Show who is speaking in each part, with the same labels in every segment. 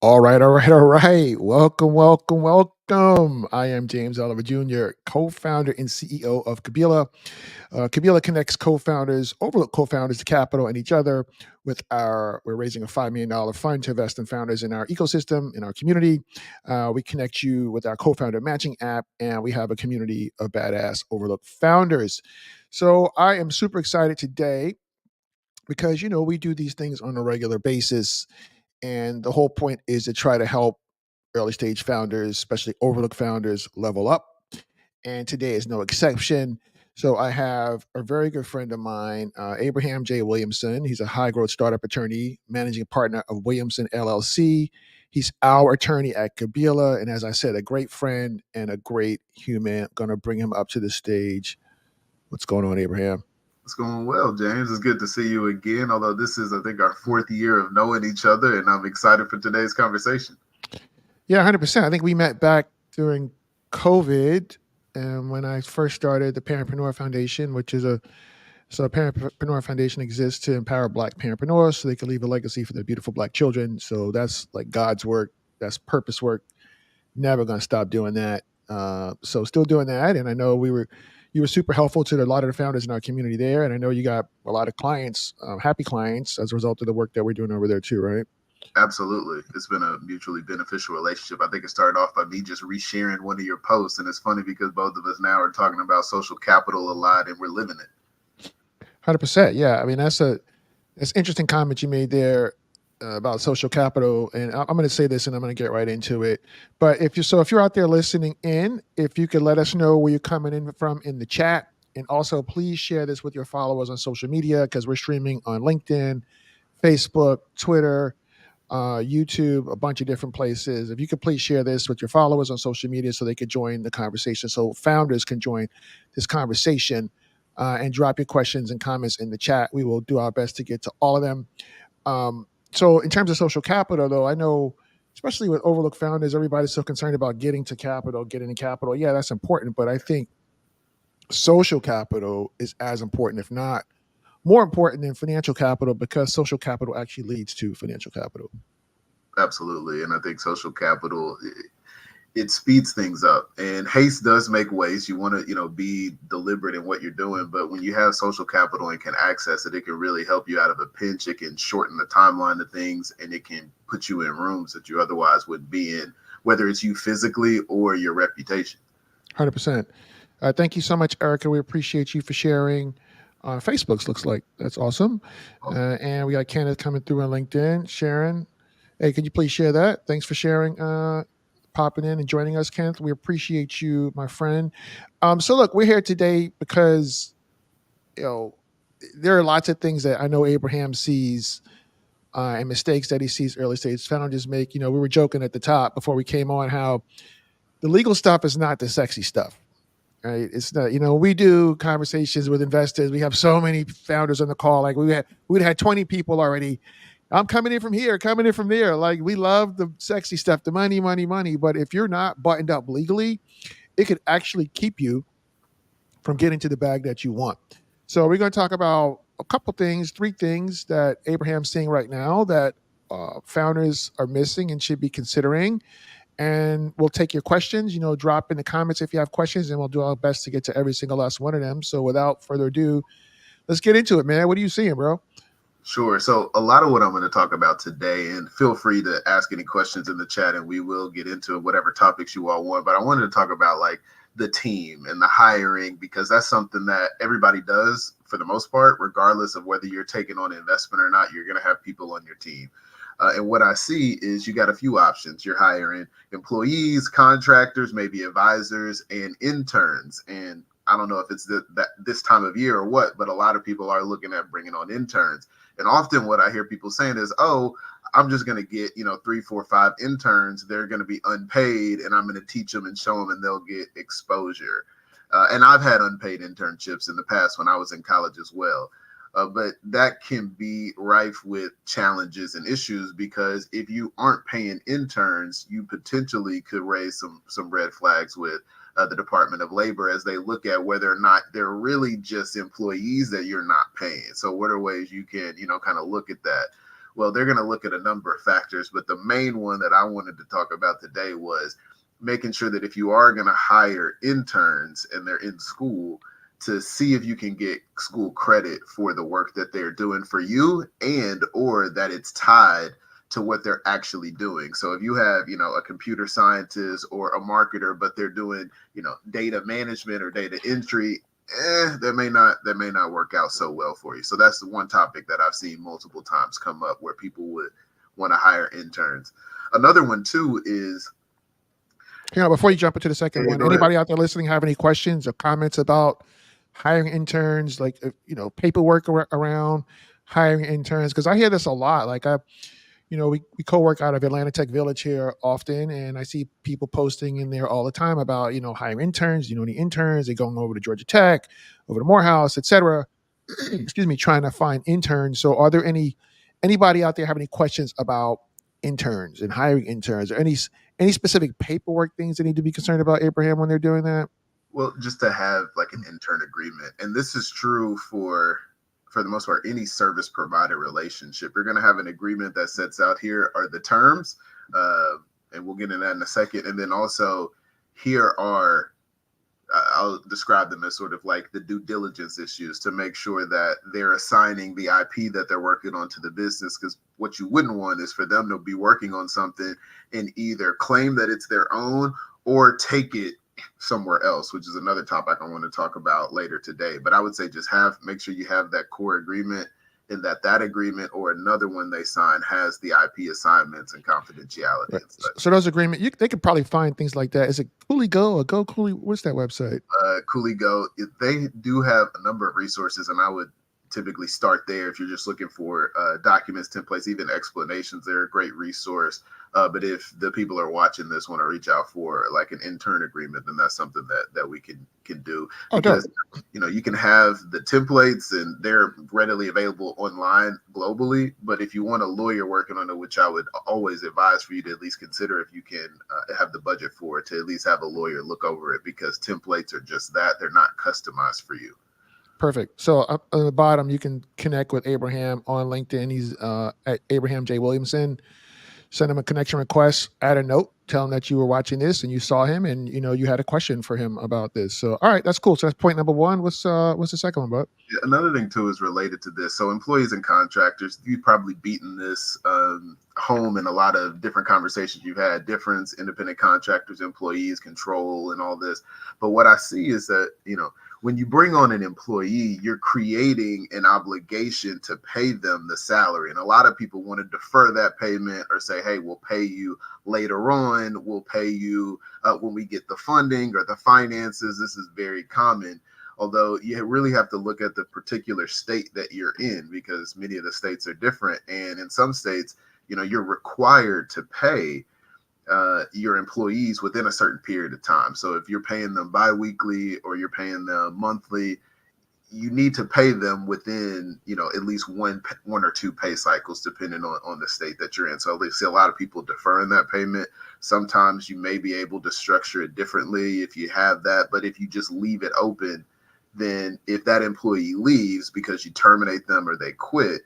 Speaker 1: All right. Welcome. I am James Oliver Jr., co-founder and CEO of Kabila. Kabila connects co-founders, overlook co-founders to capital and each other we're raising a $5 million fund to invest in founders in our ecosystem, in our community. We connect you with our co-founder matching app, and we have a community of badass overlooked founders. So I am super excited today because, we do these things on a regular basis. And the whole point is to try to help early stage founders, especially overlooked founders, level up. And today is no exception. So I have a very good friend of mine, Abraham J. Williamson. He's a high growth startup attorney, managing partner of Williamson LLC. He's our attorney at Kabila. And as I said, a great friend and a great human. Going to bring him up to the stage. What's going on, Abraham?
Speaker 2: It's going well, James. It's good to see you again. Although this is, I think, our fourth year of knowing each other, and I'm excited for today's conversation.
Speaker 1: Yeah, 100%. I think we met back during COVID, and when I first started the Parentpreneur Foundation, Parentpreneur Foundation exists to empower Black parentpreneurs so they can leave a legacy for their beautiful Black children. So that's like God's work. That's purpose work. Never going to stop doing that. So still doing that, and I know you were super helpful to a lot of the founders in our community there, and I know you got a lot of clients, happy clients, as a result of the work that we're doing over there too, right?
Speaker 2: Absolutely. It's been a mutually beneficial relationship. I think it started off by me just resharing one of your posts. And it's funny because both of us now are talking about social capital a lot and we're living it.
Speaker 1: 100%. Yeah. I mean, that's interesting comment you made there about social capital. And I'm going to say this and I'm going to get right into it. But if you're out there listening in, if you could let us know where you're coming in from in the chat. And also please share this with your followers on social media because we're streaming on LinkedIn, Facebook, Twitter, YouTube, a bunch of different places. If you could please share this with your followers on social media so they could join the conversation, so founders can join this conversation, and drop your questions and comments in the chat. We will do our best to get to all of them. So in terms of social capital, though, I know, especially with overlooked founders, everybody's so concerned about getting to capital. Yeah, that's important. But I think social capital is as important, if not more important than financial capital, because social capital actually leads to financial capital.
Speaker 2: Absolutely. And I think social capital, it speeds things up, and haste does make waste. You want to, be deliberate in what you're doing, but when you have social capital and can access it, it can really help you out of a pinch. It can shorten the timeline of things, and it can put you in rooms that you otherwise wouldn't be in, whether it's you physically or your reputation.
Speaker 1: 100%. Thank you so much, Erica. We appreciate you for sharing. Facebook's looks like that's awesome. And we got Kenneth coming through on LinkedIn. Sharon, hey, could you please share that? Thanks for sharing, popping in and joining us, Kenneth. We appreciate you, my friend. So look, we're here today because there are lots of things that I know Abraham sees, and mistakes that he sees early stage founders make. We were joking at the top before we came on how the legal stuff is not the sexy stuff. Right. It's not, we do conversations with investors. We have so many founders on the call. Like we'd had 20 people already. I'm coming in from here, coming in from there. Like we love the sexy stuff, the money, money, money. But if you're not buttoned up legally, it could actually keep you from getting to the bag that you want. So we're going to talk about a couple things, three things that Abraham's seeing right now that founders are missing and should be considering. And we'll take your questions, drop in the comments if you have questions, and we'll do our best to get to every single last one of them. So without further ado, let's get into it, man. What are you seeing, bro?
Speaker 2: Sure. So a lot of what I'm going to talk about today, and feel free to ask any questions in the chat and we will get into whatever topics you all want. But I wanted to talk about like the team and the hiring, because that's something that everybody does for the most part, regardless of whether you're taking on investment or not. You're going to have people on your team. And what I see is you got a few options. You're hiring employees, contractors, maybe advisors, and interns. And I don't know if it's this time of year or what, but a lot of people are looking at bringing on interns. And often what I hear people saying is, oh, I'm just going to get, 3, 4, 5 interns. They're going to be unpaid and I'm going to teach them and show them and they'll get exposure. And I've had unpaid internships in the past when I was in college as well. But that can be rife with challenges and issues, because if you aren't paying interns, you potentially could raise some red flags with the Department of Labor as they look at whether or not they're really just employees that you're not paying. So what are ways you can, kind of look at that? Well, they're going to look at a number of factors, but the main one that I wanted to talk about today was making sure that if you are going to hire interns and they're in school, to see if you can get school credit for the work that they're doing for you, and or that it's tied to what they're actually doing. So if you have, a computer scientist or a marketer, but they're doing, data management or data entry, that may not work out so well for you. So that's the one topic that I've seen multiple times come up where people would want to hire interns. Another one too is,
Speaker 1: Before you jump into the second one,
Speaker 2: go ahead.
Speaker 1: anybody out there listening have any questions or comments about hiring interns, like paperwork around hiring interns? Because I hear this a lot. Like we co-work out of Atlanta Tech Village here often, and I see people posting in there all the time about hiring interns. Any interns? They're going over to Georgia Tech, over to Morehouse, etc. Excuse me, trying to find interns. So, are there anybody out there have any questions about interns and hiring interns, or any specific paperwork things they need to be concerned about, Abraham, when they're doing that?
Speaker 2: Well, just to have like an intern agreement, and this is true for the most part any service provider relationship. You're going to have an agreement that sets out here are the terms, and we'll get into that in a second. And then also here are I'll describe them as sort of like the due diligence issues to make sure that they're assigning the IP that they're working on to the business. Because what you wouldn't want is for them to be working on something and either claim that it's their own or take it somewhere else, which is another topic I want to talk about later today. But I would say just make sure you have that core agreement, and that agreement or another one they sign has the IP assignments and confidentiality.
Speaker 1: Right.
Speaker 2: And such.
Speaker 1: So those agreements, they could probably find things like that. Is it Cooley Go or Go Cooley? What's that website?
Speaker 2: Cooley Go, they do have a number of resources, and I would typically start there if you're just looking for documents, templates, even explanations. They're a great resource. But if the people are watching this want to reach out for like an intern agreement, then that's something that we can do. Because you can have the templates and they're readily available online globally. But if you want a lawyer working on it, which I would always advise for you to at least consider if you can have the budget for it, to at least have a lawyer look over it, because templates are just that. They're not customized for you.
Speaker 1: Perfect. So up on the bottom, you can connect with Abraham on LinkedIn. He's at Abraham J. Williamson. Send him a connection request, add a note, tell him that you were watching this and you saw him and you had a question for him about this. So all right, that's cool. So that's point number one. What's the second one, bud?
Speaker 2: Yeah, another thing too is related to this. So employees and contractors, you've probably beaten this home in a lot of different conversations you've had, difference, independent contractors, employees, control, and all this. But what I see is that, when you bring on an employee, you're creating an obligation to pay them the salary. And a lot of people want to defer that payment or say, hey, we'll pay you later on. We'll pay you when we get the funding or the finances. This is very common. Although you really have to look at the particular state that you're in, because many of the states are different. And in some states, you're required to pay your employees within a certain period of time. So if you're paying them biweekly or you're paying them monthly, you need to pay them within, at least one or two pay cycles, depending on the state that you're in. So they see a lot of people deferring that payment. Sometimes you may be able to structure it differently if you have that. But if you just leave it open, then if that employee leaves because you terminate them or they quit,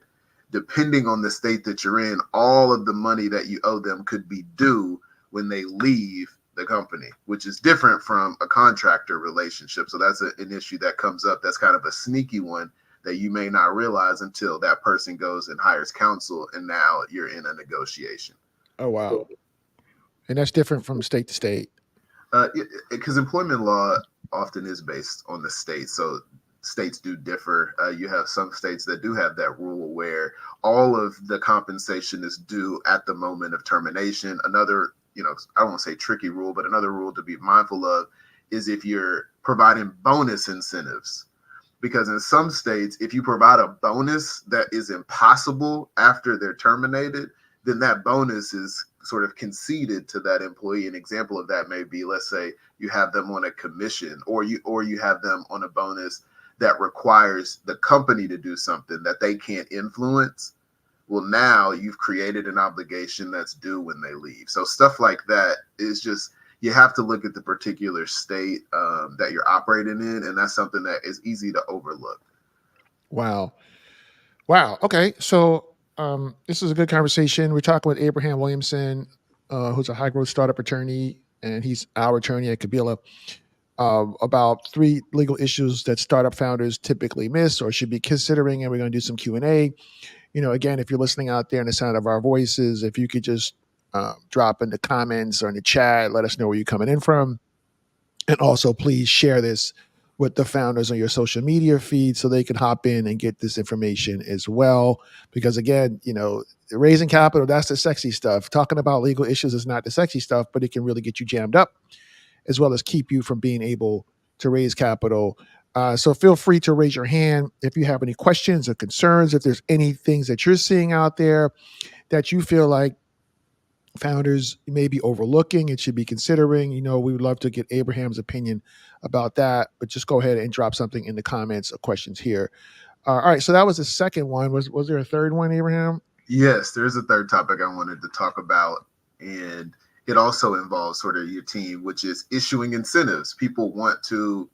Speaker 2: depending on the state that you're in, all of the money that you owe them could be due when they leave the company, which is different from a contractor relationship. So that's an issue that comes up. That's kind of a sneaky one that you may not realize until that person goes and hires counsel, and now you're in a negotiation.
Speaker 1: Oh, wow. And that's different from state to state.
Speaker 2: Because employment law often is based on the state. So states do differ. You have some states that do have that rule where all of the compensation is due at the moment of termination. Another, I don't want to say tricky rule, but another rule to be mindful of is if you're providing bonus incentives. Because in some states, if you provide a bonus that is impossible after they're terminated, then that bonus is sort of conceded to that employee. An example of that may be, let's say you have them on a commission, or you have them on a bonus that requires the company to do something that they can't influence. Well, now you've created an obligation that's due when they leave. So stuff like that is just, you have to look at the particular state that you're operating in, and that's something that is easy to overlook.
Speaker 1: Wow. Okay. So This is a good conversation. We're talking with Abraham Williamson, who's a high growth startup attorney, and he's our attorney at Kabila, about 3 legal issues that startup founders typically miss or should be considering. And we're going to do some Q&A. Again, if you're listening out there in the sound of our voices, if you could just drop in the comments or in the chat, let us know where you're coming in from. And also, please share this with the founders on your social media feed so they can hop in and get this information as well. Because again, raising capital, that's the sexy stuff. Talking about legal issues is not the sexy stuff, but it can really get you jammed up as well as keep you from being able to raise capital. So feel free to raise your hand if you have any questions or concerns, if there's any things that you're seeing out there that you feel like founders may be overlooking and should be considering. We would love to get Abraham's opinion about that, but just go ahead and drop something in the comments or questions here. All right, so that was the second one. Was there a third one, Abraham?
Speaker 2: Yes, there's a third topic I wanted to talk about, and it also involves sort of your team, which is issuing incentives. People want to,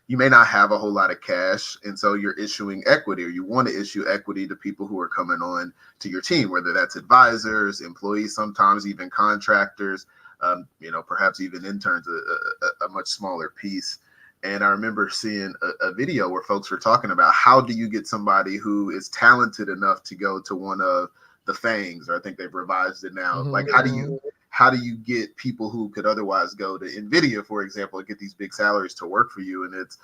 Speaker 2: you may not have a whole lot of cash, and so you're issuing equity, or you want to issue equity to people who are coming on to your team, whether that's advisors, employees, sometimes even contractors, perhaps even interns, a much smaller piece. And I remember seeing a video where folks were talking about how do you get somebody who is talented enough to go to one of the FANGs, or I think they've revised it now.
Speaker 1: Mm-hmm.
Speaker 2: Like, how do you get people who could otherwise go to NVIDIA, for example, and get these big salaries to work for you? And it's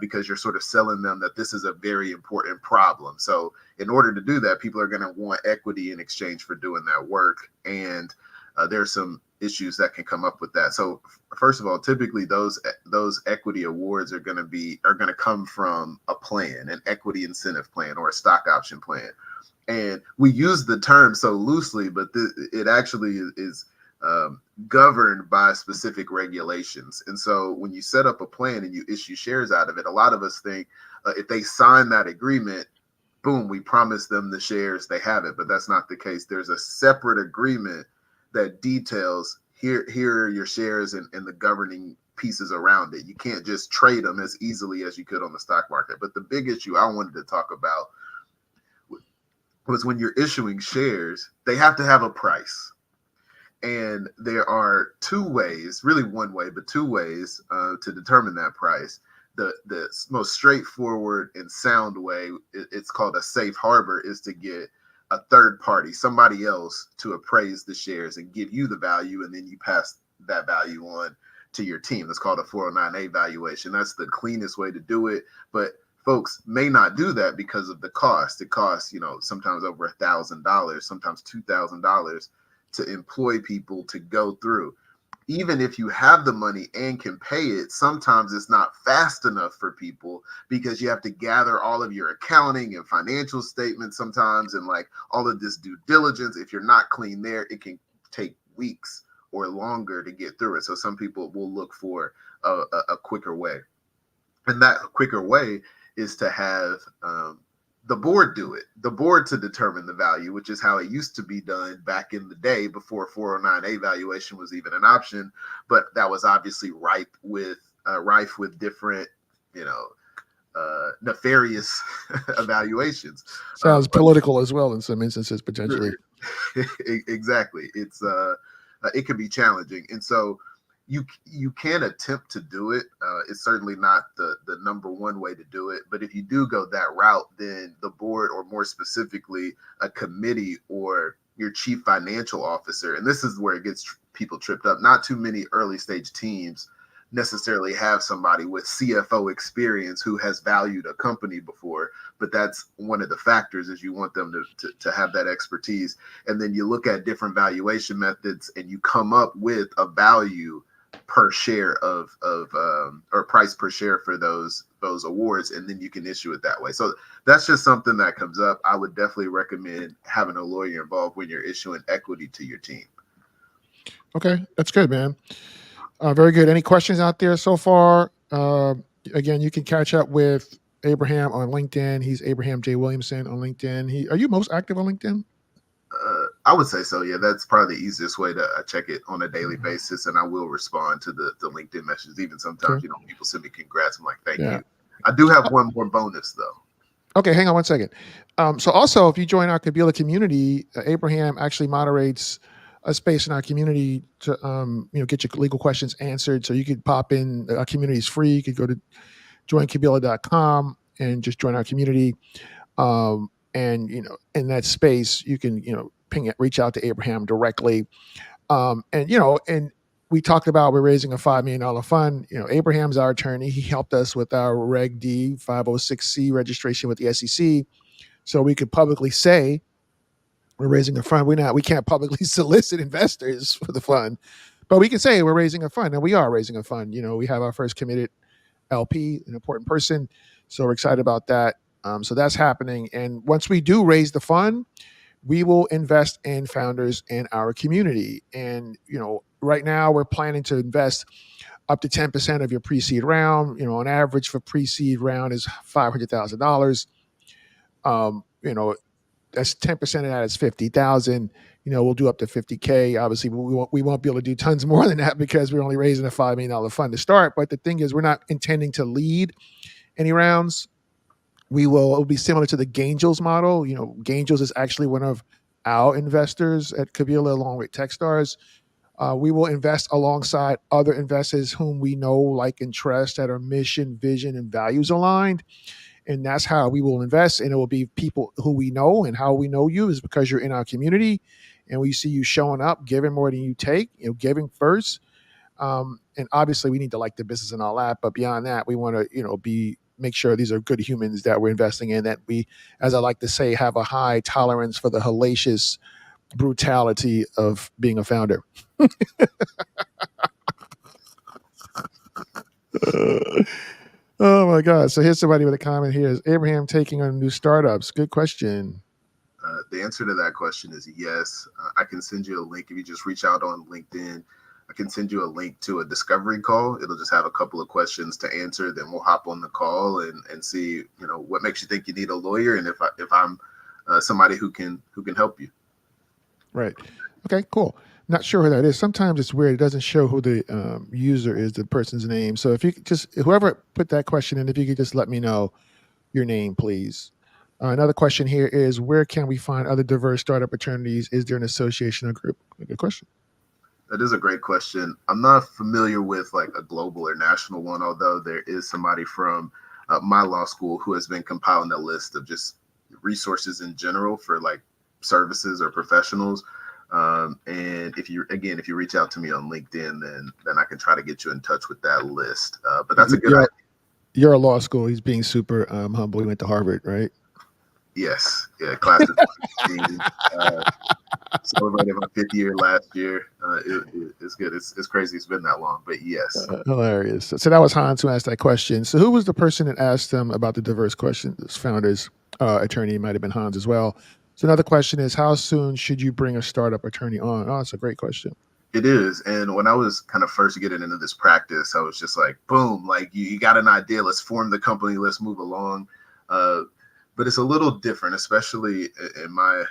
Speaker 2: because you're sort of selling them that this is a very important problem. So in order to do that, people are going to want equity in exchange for doing that work. And there's some issues that can come up with that. So first of all, typically those equity awards are going to come from a plan, an equity incentive plan, or a stock option plan. And we use the term so loosely, but it actually is governed by specific regulations. And so when you set up a plan and you issue shares out of it, a lot of us think if they sign that agreement, boom, we promise them the shares, they have it. But that's not the case. There's a separate agreement that details here are your shares and the governing pieces around it. You can't just trade them as easily as you could on the stock market. But the big issue I wanted to talk about was when you're issuing shares, they have to have a price. And there are 2 ways, really one way, but 2 ways to determine that price. The most straightforward and sound way, it's called a safe harbor, is to get a third party, somebody else, to appraise the shares and give you the value, and then you pass that value on to your team. That's called a 409A valuation. That's the cleanest way to do it, but folks may not do that because of the cost. It costs, sometimes over $1,000, sometimes $2,000 to employ people to go through. Even if you have the money and can pay it, sometimes it's not fast enough for people because you have to gather all of your accounting and financial statements sometimes, and like all of this due diligence. If you're not clean there, it can take weeks or longer to get through it. So some people will look for a quicker way. And that quicker way is to have the board do it, the board to determine the value, which is how it used to be done back in the day before 409A valuation was even an option. But that was obviously rife with different, nefarious evaluations.
Speaker 1: Sounds political as well in some instances, potentially.
Speaker 2: Exactly. It can be challenging. And so you can attempt to do it. It's certainly not the number one way to do it. But if you do go that route, then the board, or more specifically, a committee or your chief financial officer, and this is where it gets people tripped up. Not too many early stage teams necessarily have somebody with CFO experience who has valued a company before, but that's one of the factors, is you want them to have that expertise. And then you look at different valuation methods and you come up with a value per share or price per share for those awards, and then you can issue it that way. So that's just something that comes up. I would definitely recommend having a lawyer involved when you're issuing equity to your team.
Speaker 1: Okay, that's good, man. Very good. Any questions out there so far? Again, you can catch up with Abraham on LinkedIn. He's Abraham J. Williamson on LinkedIn. Are you most active on LinkedIn?
Speaker 2: I would say so. Yeah, that's probably the easiest way to check it on a daily basis, and I will respond to the LinkedIn messages. Even sometimes, people send me congrats. I'm like, thank you. I do have one more bonus though.
Speaker 1: Okay, hang on one second. So also, if you join our Kabila community, Abraham actually moderates a space in our community to get your legal questions answered. So you could pop in. Our community is free. You could go to joinkabila.com and just join our community. And in that space, you can reach out to Abraham directly. And we talked about we're raising a $5 million fund. Abraham's our attorney. He helped us with our Reg D 506C registration with the SEC, so we could publicly say we're raising a fund. We can't publicly solicit investors for the fund, but we can say we're raising a fund, and we are raising a fund. We have our first committed LP, an important person, so we're excited about that. So that's happening, and once we do raise the fund, we will invest in founders in our community. And right now we're planning to invest up to 10% of your pre-seed round. On average for pre-seed round is $500,000. That's 10% of that is 50,000. We'll do up to 50K. Obviously, we won't be able to do tons more than that because we're only raising a $5 million fund to start. But the thing is, we're not intending to lead any rounds. It'll be similar to the Gangels model. Gangels is actually one of our investors at Kabila along with Techstars. We will invest alongside other investors whom we know, like, and trust, that are mission, vision, and values aligned. And that's how we will invest. And it will be people who we know. And how we know you is because you're in our community and we see you showing up, giving more than you take, giving first. And obviously we need to like the business and all that. But beyond that, we want to, make sure these are good humans that we're investing in, that we, as I like to say, have a high tolerance for the hellacious brutality of being a founder. Oh my God. So here's somebody with a comment here. Is Abraham taking on new startups? Good question.
Speaker 2: The answer to that question is yes. I can send you a link if you just reach out on LinkedIn. I can send you a link to a discovery call. It'll just have a couple of questions to answer. Then we'll hop on the call and see, what makes you think you need a lawyer, and if I'm somebody who can help you.
Speaker 1: Right. Okay. Cool. Not sure who that is. Sometimes it's weird. It doesn't show who the user is, the person's name. So if you could just, whoever put that question in, if you could just let me know your name, please. Another question here is, where can we find other diverse startup opportunities? Is there an association or group? Good question.
Speaker 2: That is a great question. I'm not familiar with like a global or national one, although there is somebody from my law school who has been compiling a list of just resources in general for like services or professionals. And if you reach out to me on LinkedIn, then I can try to get you in touch with that list. But that's a good idea.
Speaker 1: You're a law school. He's being super humble. He went to Harvard, right?
Speaker 2: Yes. Yeah. Class of celebrated my 5th year last year. It's good. It's crazy. It's been that long, but yes.
Speaker 1: Hilarious. So that was Hans who asked that question. So who was the person that asked them about the diverse questions? Founders attorney might have been Hans as well. So another question is, how soon should you bring a startup attorney on? Oh, that's a great question.
Speaker 2: It is. And when I was kind of first getting into this practice, I was just like, boom, like you got an idea. Let's form the company. Let's move along. But it's a little different, especially in my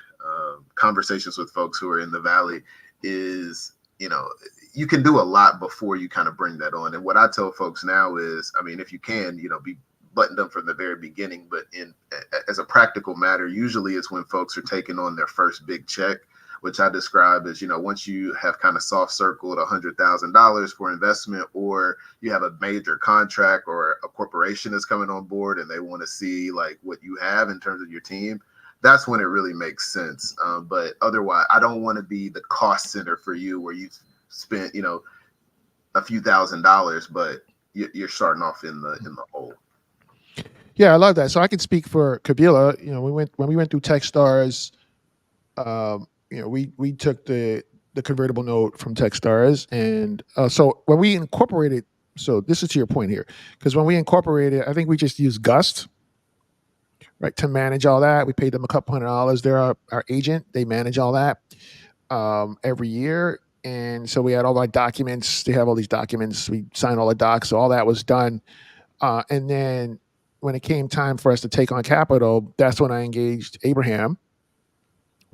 Speaker 2: conversations with folks who are in the Valley, is, you can do a lot before you kind of bring that on. And what I tell folks now is, I mean, if you can, be buttoned up from the very beginning, but as a practical matter, usually it's when folks are taking on their first big check, which I describe as, once you have kind of soft circled $100,000 for investment, or you have a major contract or a corporation is coming on board and they want to see like what you have in terms of your team, that's when it really makes sense. But otherwise, I don't want to be the cost center for you where you spent, a few $1,000s, but you're starting off in the hole.
Speaker 1: Yeah, I love that. So I can speak for Kabila. When we went through Techstars, we took the convertible note from Techstars, and so when we incorporated, so this is to your point here, because when we incorporated, I think we just used Gust, right, to manage all that. We paid them a couple $100. They're our agent. They manage all that every year, and so we had all our documents. They have all these documents. We signed all the docs, so all that was done, and then when it came time for us to take on capital, that's when I engaged Abraham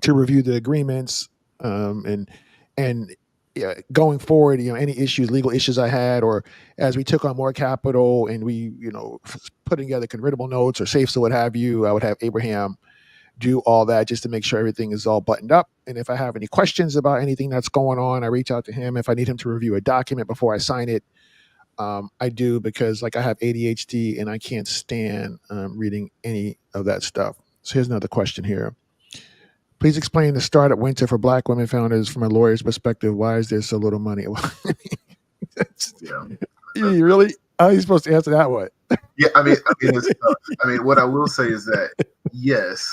Speaker 1: to review the agreements, and going forward, any issues, legal issues I had, or as we took on more capital and we, putting together convertible notes or safes or what have you, I would have Abraham do all that just to make sure everything is all buttoned up. And if I have any questions about anything that's going on, I reach out to him. If I need him to review a document before I sign it, I do, because like I have ADHD and I can't stand reading any of that stuff. So here's another question here. Please explain the startup winter for Black women founders from a lawyer's perspective. Why is there so little money?
Speaker 2: Yeah.
Speaker 1: You really? How are you supposed to answer that one?
Speaker 2: Yeah, it's tough. What I will say is that yes,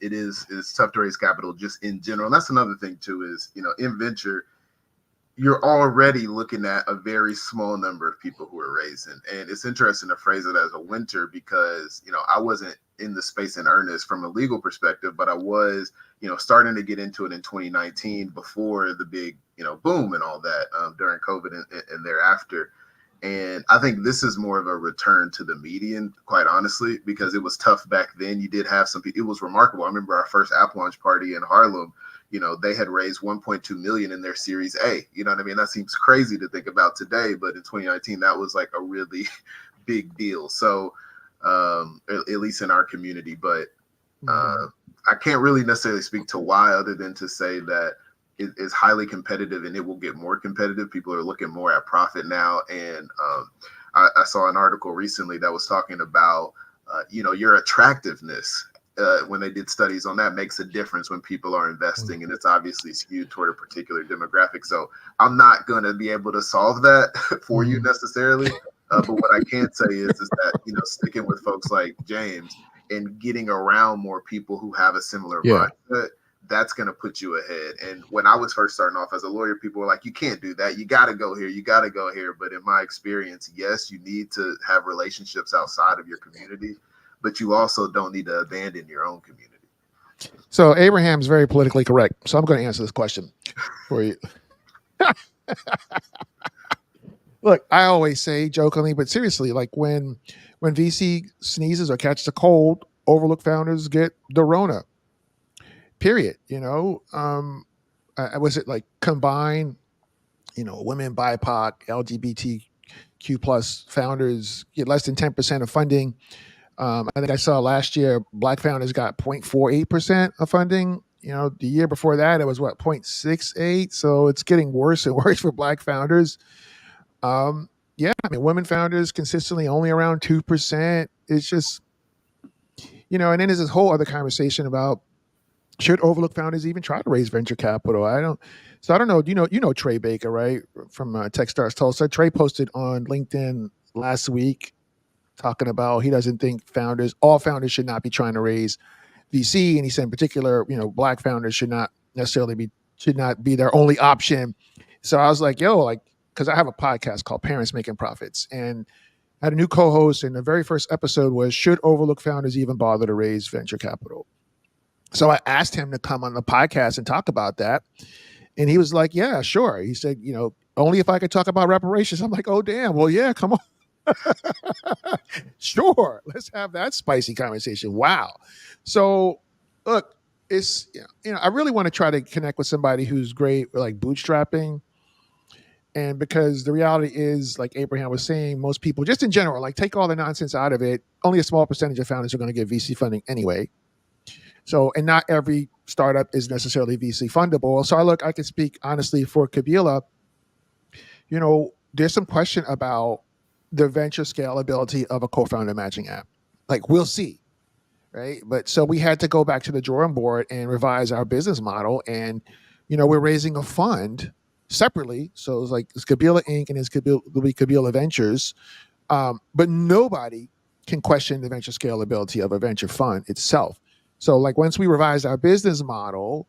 Speaker 2: it's tough to raise capital just in general. And that's another thing too, is in venture, you're already looking at a very small number of people who are raising. And it's interesting to phrase it as a winter because, I wasn't in the space in earnest from a legal perspective, but I was, starting to get into it in 2019 before the big, boom and all that during COVID and thereafter. And I think this is more of a return to the median, quite honestly, because it was tough back then. You did have some people. It was remarkable. I remember our first app launch party in Harlem. They had raised 1.2 million in their Series A. You know what I mean? That seems crazy to think about today, but in 2019, that was like a really big deal. So, at least in our community, but I can't really necessarily speak to why, other than to say that it is highly competitive and it will get more competitive. People are looking more at profit now. And I saw an article recently that was talking about, your attractiveness. When they did studies on that, makes a difference when people are investing, and it's obviously skewed toward a particular demographic. So I'm not going to be able to solve that for you necessarily. But what I can say is that, sticking with folks like James and getting around more people who have a similar mindset, that's going to put you ahead. And when I was first starting off as a lawyer, people were like, you can't do that. You got to go here. You got to go here. But in my experience, yes, you need to have relationships outside of your community, but you also don't need to abandon your own community.
Speaker 1: So Abraham's very politically correct. So I'm going to answer this question for you. Look, I always say jokingly, but seriously, like when VC sneezes or catches a cold, overlooked founders get the Rona. Period. Was it like combined? Women, BIPOC, LGBTQ plus founders get less than 10% of funding. I think I saw last year Black founders got 0.48% of funding. The year before that it was 0.68. So it's getting worse and worse for Black founders. Women founders consistently only around 2%. It's just, and then there's this whole other conversation about should overlooked founders even try to raise venture capital. I don't know. You know Trey Baker, right? From Techstars Tulsa. Trey posted on LinkedIn last week talking about he doesn't think all founders should not be trying to raise VC, and he said in particular, Black founders should not be their only option. So I was like, because I have a podcast called Parents Making Profits, and I had a new co-host, and the very first episode was, should overlooked founders even bother to raise venture capital? So I asked him to come on the podcast and talk about that. And he was like, yeah, sure. He said, only if I could talk about reparations. I'm like, oh, damn. Well, yeah, come on. Sure. Let's have that spicy conversation. Wow. So look, it's, I really want to try to connect with somebody who's great with like bootstrapping. And because the reality is, like Abraham was saying, most people just in general, like take all the nonsense out of it. Only a small percentage of founders are going to get VC funding anyway. So, and not every startup is necessarily VC fundable. So I can speak honestly for Kabila. There's some question about the venture scalability of a co-founder matching app. Like, we'll see, right? But so we had to go back to the drawing board and revise our business model. And, we're raising a fund separately. So it's Kabila Inc. and it'll be Kabila Ventures. But nobody can question the venture scalability of a venture fund itself. So like once we revised our business model,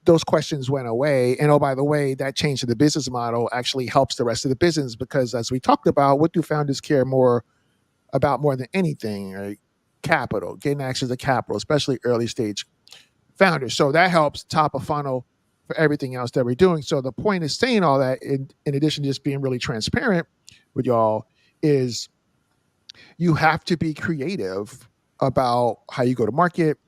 Speaker 1: those questions went away. And oh, by the way, that change to the business model actually helps the rest of the business because as we talked about, what do founders care more than anything, right? Capital, getting access to capital, especially early stage founders. So that helps top of funnel for everything else that we're doing. So the point is saying all that in addition to just being really transparent with y'all is you have to be creative about how you go to market,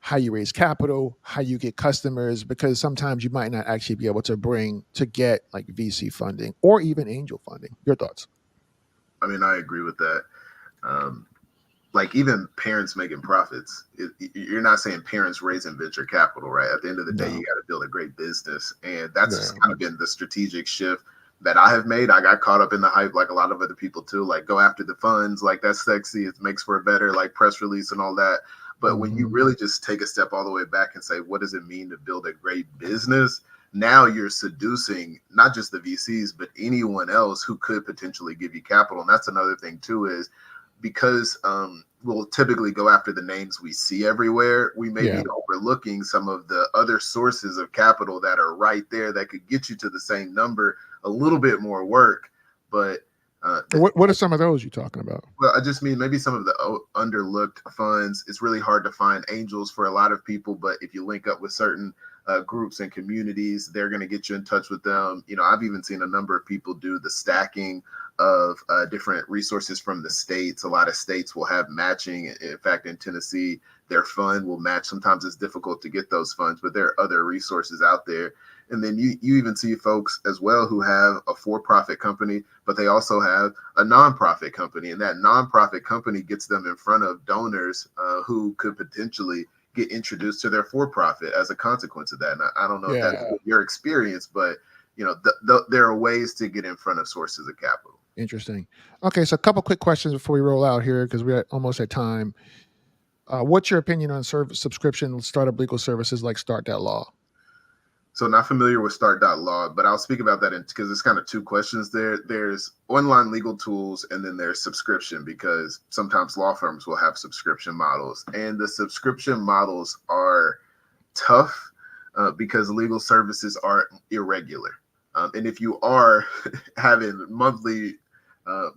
Speaker 1: how you raise capital, how you get customers, because sometimes you might not actually be able to get like VC funding or even angel funding. Your thoughts?
Speaker 2: I mean, I agree with that. Um, like even parents making profits, you're not saying parents raising venture capital, right? At the end of the day, you
Speaker 1: No.
Speaker 2: got to build a great business, and that's
Speaker 1: Yeah.
Speaker 2: just kind of been the strategic shift that I have made. I got caught up in the hype, like a lot of other people too. Like go after the funds, like that's sexy. It makes for a better like press release and all that. But when you
Speaker 1: Hmm.
Speaker 2: really just take a step all the way back and say, what does it mean to build a great business? Now you're seducing not just the VCs, but anyone else who could potentially give you capital. And that's another thing too is because we'll typically go after the names we see everywhere, we may
Speaker 1: Yeah.
Speaker 2: be overlooking some of the other sources of capital that are right there that could get you to the same number, a little bit more work. But
Speaker 1: What are some of those you're talking about?
Speaker 2: well, I just mean maybe some of the underlooked funds. It's really hard to find angels for a lot of people, but if you link up with certain groups and communities, they're going to get you in touch with them. You know, I've even seen a number of people do the stacking of different resources from the states. A lot of states will have matching. In fact, in Tennessee, their fund will match. Sometimes it's difficult to get those funds, but there are other resources out there. And then you even see folks as well who have a for-profit company, but they also have a nonprofit company, and that nonprofit company gets them in front of donors who could potentially get introduced to their for-profit as a consequence of that. And I don't know if that's
Speaker 1: Yeah.
Speaker 2: your experience, but you know, there are ways to get in front of sources of capital.
Speaker 1: Interesting. Okay, so a couple quick questions before we roll out here because we're almost at time. What's your opinion on subscription startup legal services like Start.law?
Speaker 2: So not familiar with start.law, but I'll speak about that because it's kind of two questions there. There's online legal tools and then there's subscription because sometimes law firms will have subscription models and the subscription models are tough because legal services are irregular. And if you are having monthly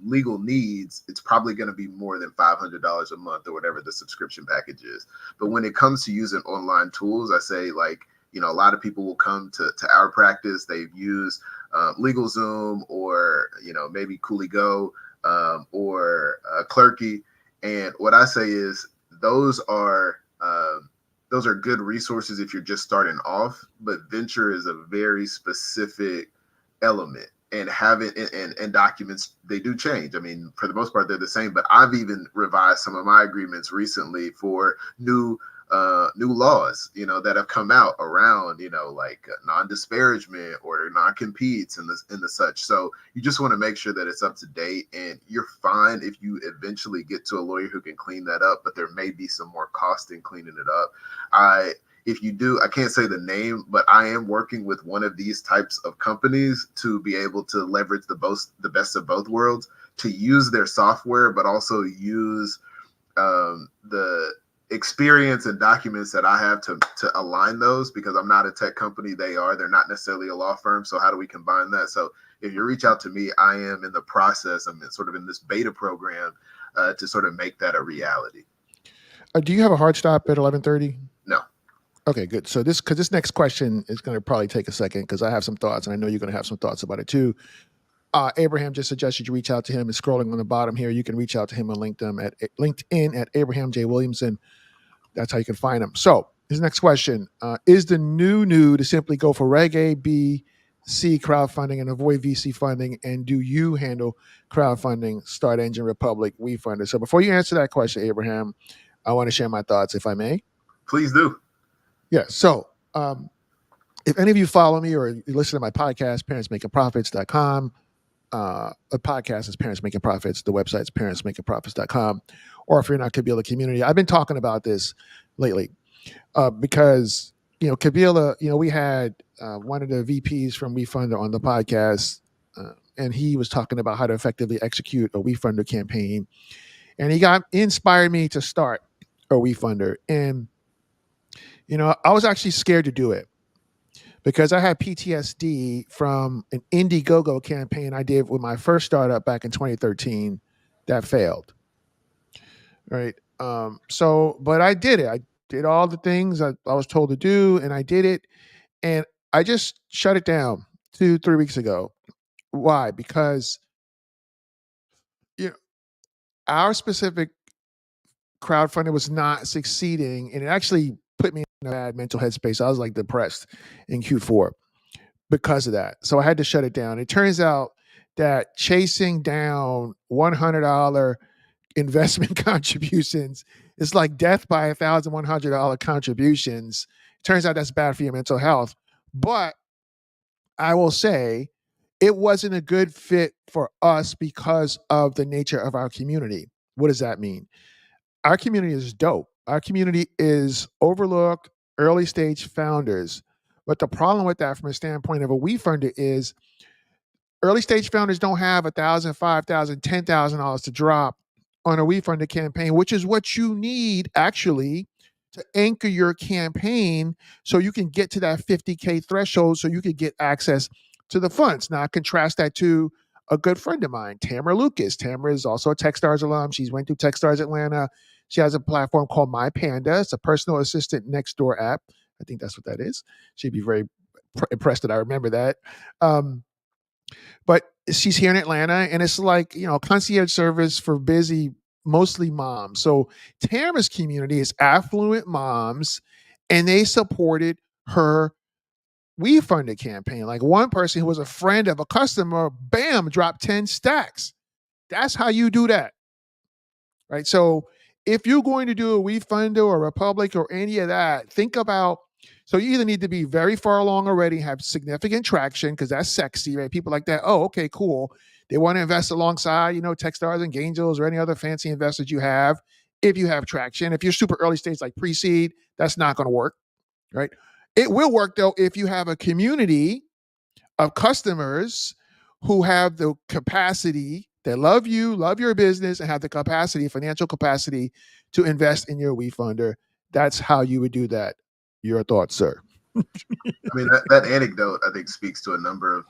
Speaker 2: legal needs, it's probably going to be more than $500 a month or whatever the subscription package is. But when it comes to using online tools, I say like, you know, a lot of people will come to our practice. They've used LegalZoom or, you know, maybe Cooley Go or Clerky. And what I say is those are good resources if you're just starting off, but venture is a very specific element and having and documents, they do change. I mean, for the most part they're the same, but I've even revised some of my agreements recently for new laws, you know, that have come out around, you know, like non-disparagement or non-competes and the such. So you just want to make sure that it's up to date, and you're fine if you eventually get to a lawyer who can clean that up, but there may be some more cost in cleaning it up. If you do, I can't say the name, but I am working with one of these types of companies to be able to leverage the best of both worlds, to use their software, but also use the experience and documents that I have to align those, because I'm not a tech company. They're not necessarily a law firm. So how do we combine that? So if you reach out to me, I am in the process. I'm sort of in this beta program to sort of make that a reality.
Speaker 1: Do you have a hard stop at 11:30?
Speaker 2: No.
Speaker 1: Okay, good. So this next question is going to probably take a second because I have some thoughts, and I know you're going to have some thoughts about it too. Abraham just suggested you reach out to him. It's scrolling on the bottom here. You can reach out to him on LinkedIn at Abraham J. Williamson. That's how you can find him. So his next question is the new to simply go for Reg A, B, C crowdfunding and avoid VC funding, and do you handle crowdfunding, Start Engine, Republic, WeFunder? So before you answer that question, Abraham, I want to share my thoughts, if I may.
Speaker 2: Please do.
Speaker 1: Yeah. So if any of you follow me or you listen to my podcast, parentsmakingprofits.com, a podcast is Parents Making Profits. The website is parentsmakingprofits.com. Or if you're in our Kabila community, I've been talking about this lately because, you know, Kabila, you know, we had one of the VPs from WeFunder on the podcast, and he was talking about how to effectively execute a WeFunder campaign. And he inspired me to start a WeFunder. And, you know, I was actually scared to do it because I had PTSD from an Indiegogo campaign I did with my first startup back in 2013 that failed. Right. But I did it. I did all the things I was told to do, and I did it. And I just shut it down 2-3 weeks ago. Why? Because, you know, our specific crowdfunding was not succeeding, and it actually put me in a bad mental headspace. I was like depressed in Q4 because of that. So I had to shut it down. It turns out that chasing down $100 investment contributions is like death by $1,100 contributions. Turns out that's bad for your mental health. But I will say it wasn't a good fit for us because of the nature of our community. What does that mean? Our community is dope. Our community is overlooked, early stage founders. But the problem with that from a standpoint of a we funder is early stage founders don't have $1,000, $5,000, $10,000 to drop on a we funder campaign, which is what you need actually to anchor your campaign so you can get to that 50K threshold so you can get access to the funds. Now, I contrast that to a good friend of mine, Tamara Lucas. Tamara is also a Techstars alum. She's went through Techstars Atlanta. She has a platform called My Panda. It's a personal assistant next door app. I think that's what that is. She'd be very impressed that I remember that. But she's here in Atlanta, and it's like, concierge service for busy, mostly moms. So Tamara's community is affluent moms, and they supported her We Funded campaign. Like one person who was a friend of a customer, bam, dropped 10 stacks. That's how you do that, right? So if you're going to do a We Funder or Republic or any of that, think about, so you either need to be very far along already, have significant traction, because that's sexy, right? People like that, oh, okay, cool. They want to invest alongside, Techstars and Angels or any other fancy investors you have, if you have traction. If you're super early stage like pre-seed, that's not going to work, right? It will work, though, if you have a community of customers who have the capacity, they love you, love your business, and have the capacity, financial capacity to invest in your We Funder. That's how you would do that. Your thoughts, sir?
Speaker 2: I mean, that anecdote, I think, speaks to a number of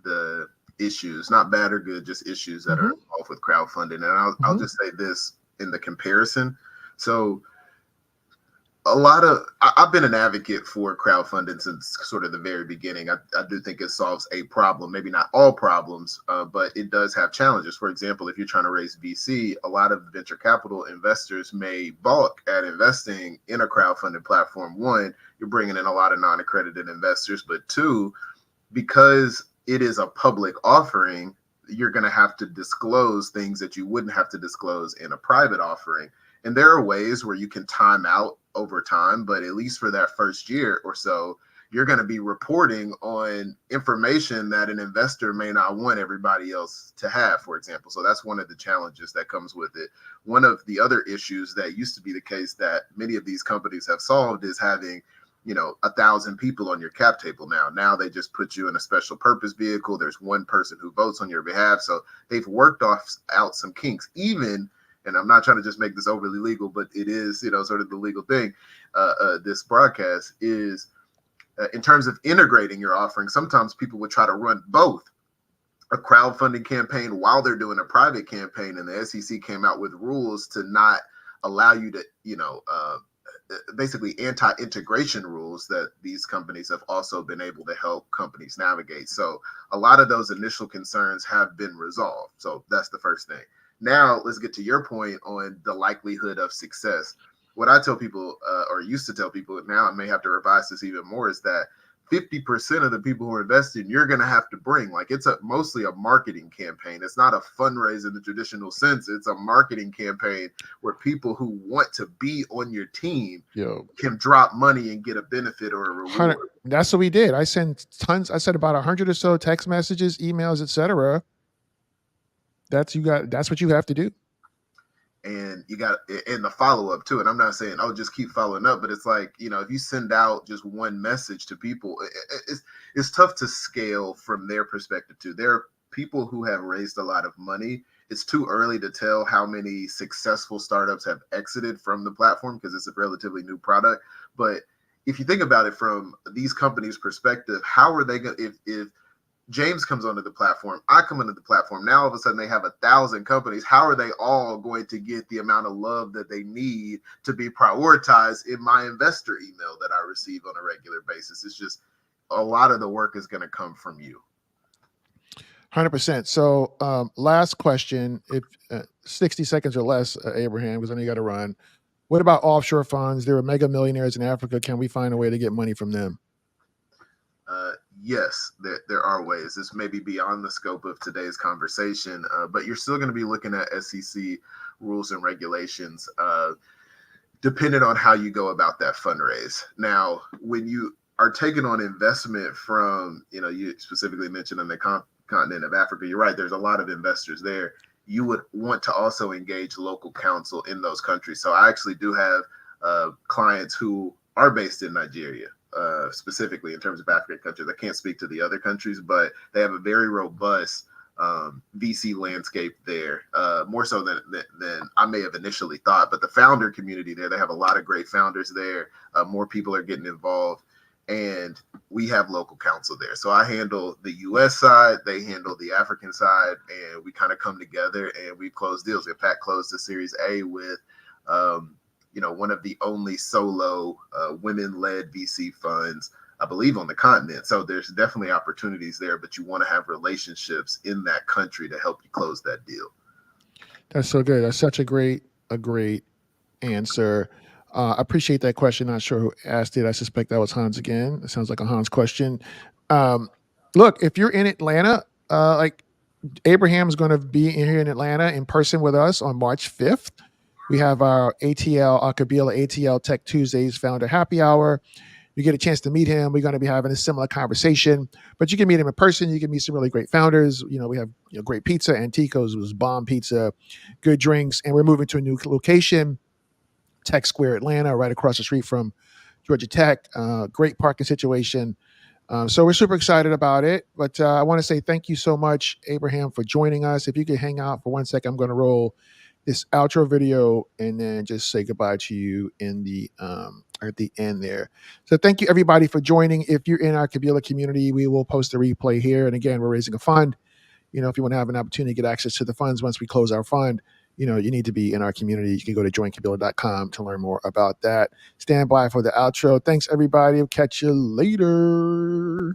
Speaker 2: the issues, not bad or good, just issues that are involved with crowdfunding. And I'll just say this in the comparison. So I've been an advocate for crowdfunding since sort of the very beginning. I do think it solves a problem, maybe not all problems, but it does have challenges. For example, if you're trying to raise VC, a lot of venture capital investors may balk at investing in a crowdfunding platform. One, you're bringing in a lot of non-accredited investors, but two, because it is a public offering, you're going to have to disclose things that you wouldn't have to disclose in a private offering. And there are ways where you can time out over time, but at least for that first year or so, you're going to be reporting on information that an investor may not want everybody else to have, for example. So that's one of the challenges that comes with it. One of the other issues that used to be the case that many of these companies have solved is having 1,000 people on your cap table now they just put you in a special purpose vehicle. There's one person who votes on your behalf. So they've worked out some kinks, even, and I'm not trying to just make this overly legal, but it is, sort of the legal thing. This broadcast is in terms of integrating your offering. Sometimes people would try to run both a crowdfunding campaign while they're doing a private campaign. And the SEC came out with rules to not allow you to, basically anti-integration rules that these companies have also been able to help companies navigate. So a lot of those initial concerns have been resolved. So that's the first thing. Now let's get to your point on the likelihood of success. What I tell people, or used to tell people, now I may have to revise this even more, is that 50% of the people who are investing, you're going to have to bring. Like, it's mostly a marketing campaign. It's not a fundraiser in the traditional sense. It's a marketing campaign where people who want to be on your team can drop money and get a benefit or a reward.
Speaker 1: That's what we did. I sent tons. I sent about 100 or so text messages, emails, etc. That's what you have to do.
Speaker 2: And you got in the follow-up too. And I'm not saying, just keep following up, but it's like, if you send out just one message to people, it's tough to scale from their perspective too. There are people who have raised a lot of money. It's too early to tell how many successful startups have exited from the platform because it's a relatively new product. But if you think about it from these companies' perspective, how are they going to, if James comes onto the platform, I come onto the platform, now all of a sudden they have 1,000 companies. How are they all going to get the amount of love that they need to be prioritized in my investor email that I receive on a regular basis? It's just a lot of the work is going to come from you.
Speaker 1: 100%. So last question, if 60 seconds or less, Abraham, because I know you got to run. What about offshore funds? There are mega millionaires in Africa. Can we find a way to get money from them?
Speaker 2: Yes, there are ways. This may be beyond the scope of today's conversation, but you're still going to be looking at SEC rules and regulations, depending on how you go about that fundraise. Now, when you are taking on investment from, you specifically mentioned on the continent of Africa, you're right, there's a lot of investors there. You would want to also engage local counsel in those countries. So I actually do have clients who are based in Nigeria. Specifically in terms of African countries. I can't speak to the other countries, but they have a very robust VC landscape there, more so than I may have initially thought. But the founder community there, they have a lot of great founders there. More people are getting involved, and we have local counsel there. So I handle the U.S. side, they handle the African side, and we kind of come together and we close deals. In fact, closed the Series A with one of the only solo women-led VC funds, I believe, on the continent. So there's definitely opportunities there, but you want to have relationships in that country to help you close that deal.
Speaker 1: That's so good. That's such a great answer. I appreciate that question. Not sure who asked it. I suspect that was Hans again. It sounds like a Hans question. Look, if you're in Atlanta, like Abraham's going to be here in Atlanta in person with us on March 5th. We have our Kabila ATL Tech Tuesdays founder happy hour. You get a chance to meet him. We're going to be having a similar conversation, but you can meet him in person. You can meet some really great founders. We have great pizza. Antico's was bomb pizza, good drinks, and we're moving to a new location, Tech Square, Atlanta, right across the street from Georgia Tech. Great parking situation. So we're super excited about it. But I want to say thank you so much, Abraham, for joining us. If you could hang out for 1 second, I'm going to roll this outro video and then just say goodbye to you in the at the end there. So thank you everybody for joining. If you're in our Kabila community, we will post a replay here. And again, we're raising a fund. If you want to have an opportunity to get access to the funds once we close our fund, you need to be in our community. You can go to joinkabila.com to learn more about that. Stand by for the outro. Thanks everybody. Catch you later.